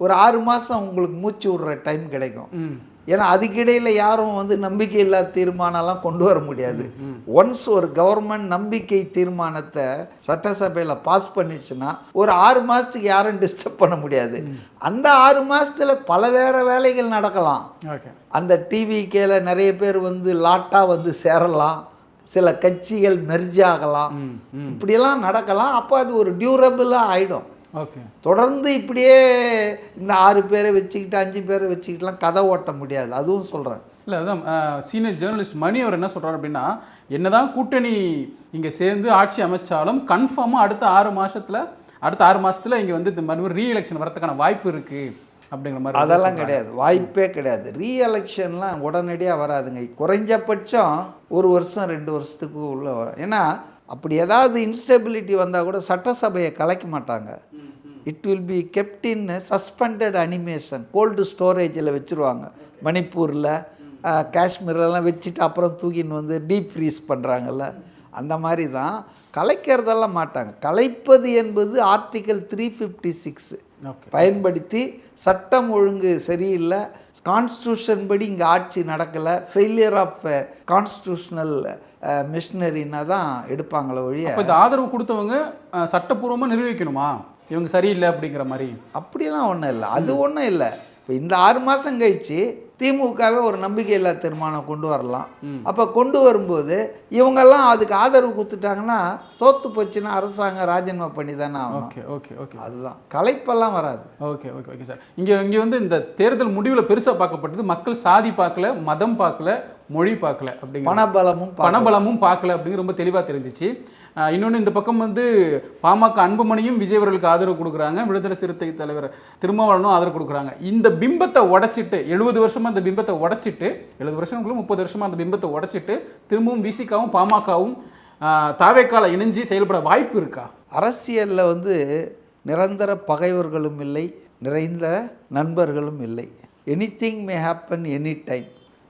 ஒரு 6 மாதம் உங்களுக்கு மூச்சு விடுற டைம் கிடைக்கும். ஏன்னா அதுக்கிடையில் யாரும் வந்து நம்பிக்கை இல்லாத தீர்மானம்லாம் கொண்டு வர முடியாது. ஒன்ஸ் ஒரு கவர்மெண்ட் நம்பிக்கை தீர்மானத்தை சட்டசபையில் பாஸ் பண்ணிடுச்சுன்னா ஒரு 6 மாதத்துக்கு யாரும் டிஸ்டர்ப் பண்ண முடியாது. அந்த 6 மாதத்தில் பல வேறு வேலைகள் நடக்கலாம். அந்த டிவிக்கேல நிறைய பேர் வந்து லாட்டாக வந்து சேரலாம், சில கட்சிகள் மெர்ஜ் ஆகலாம், இப்படியெல்லாம் நடக்கலாம். அப்போ அது ஒரு டியூரபிளாக ஆகிடும். தொடர்ந்து இப்படியே இந்த 6 பேரை வச்சுக்கிட்டு 5 பேரை வச்சுக்கிட்டுலாம் கதை ஓட்ட முடியாது. அதுவும் சொல்கிறேன். இல்லை, அதான் சீனியர் ஜேர்னலிஸ்ட் மணி அவர் என்ன சொல்கிறார் அப்படின்னா, என்னதான் கூட்டணி இங்கே சேர்ந்து ஆட்சி அமைச்சாலும் கன்ஃபார்மாக அடுத்த 6 மாதத்தில் இங்கே வந்து இந்த மாதிரி ரீ எலெக்ஷன் வரதுக்கான வாய்ப்பு இருக்குது அப்படிங்கிற மாதிரி. அதெல்லாம் கிடையாது, வாய்ப்பே கிடையாது. ரீ எலெக்ஷன்லாம் உடனடியாக வராதுங்க. குறைஞ்சபட்சம் 1 வருஷம் 2 வருஷத்துக்கு உள்ள வரும். ஏன்னா அப்படி ஏதாவது இன்ஸ்டெபிலிட்டி வந்தால் கூட சட்டசபையை கலைக்க மாட்டாங்க. It will be kept in suspended animation, cold ஸ்டோரேஜில் வச்சுருவாங்க. மணிப்பூரில் காஷ்மீரெல்லாம் வச்சுட்டு அப்புறம் தூக்கின்னு வந்து டீப் ஃப்ரீஸ் பண்ணுறாங்கல்ல, அந்த மாதிரி தான். கலைக்கிறதெல்லாம் மாட்டாங்க. கலைப்பது என்பது ஆர்டிக்கல் 356 பயன்படுத்தி சட்டம் ஒழுங்கு சரியில்லை, கான்ஸ்டியூஷன் படி இங்கே ஆட்சி நடக்கலை, ஃபெயிலியர் ஆஃப் கான்ஸ்டியூஷனல் மிஷினரின்னா தான் எடுப்பாங்களே ஒழிய. இந்த ஆதரவு கொடுத்தவங்க சட்டப்பூர்வமாக நிரூபிக்கணுமா இவங்க சரியில்லை அப்படிங்கிற மாதிரி? அப்படிலாம் ஒன்றும் இல்லை, அது ஒன்றும் இல்லை. இப்போ இந்த 6 மாதம் கழித்து திமுகவே ஒரு நம்பிக்கையில்லா தீர்மானம் கொண்டு வரலாம். அப்போ கொண்டு வரும்போது இவங்கெல்லாம் அதுக்கு ஆதரவு கொடுத்துட்டாங்கன்னா தோற்று போச்சுன்னா அரசாங்கம் ராஜினாமா பண்ணி தானே ஆகும். ஓகே அதுதான், கலைப்பெல்லாம் வராது. Okay sir. இங்கே வந்து இந்த தேர்தல் முடிவில் பெருசாக பார்க்கப்பட்டது மக்கள் சாதி பார்க்கல, மதம் பார்க்கல, மொழி பார்க்கல, அப்படிங்கிற பணபலமும் பார்க்கல அப்படிங்கிற ரொம்ப தெளிவாக தெரிஞ்சிச்சு. இன்னொன்று, இந்த பக்கம் வந்து பாமக அன்புமணியும் விஜய் அவர்களுக்கு ஆதரவு கொடுக்குறாங்க, விடுதலை சிறுத்தை தலைவர் திருமாவளவனும் ஆதரவு கொடுக்குறாங்க. இந்த பிம்பத்தை உடைச்சிட்டு 70 வருஷமாக அந்த பிம்பத்தை உடைச்சிட்டு 70 வருஷங்களும் 30 வருஷமாக அந்த பிம்பத்தை உடைச்சிட்டு திரும்பவும் விசிகாவும் பாமகவும் தாவேக்கால இணைஞ்சு செயல்பட வாய்ப்பு இருக்கா? அரசியலில் வந்து நிரந்தர பகைவர்களும் இல்லை, நிறைந்த நண்பர்களும் இல்லை. Anything may happen any time.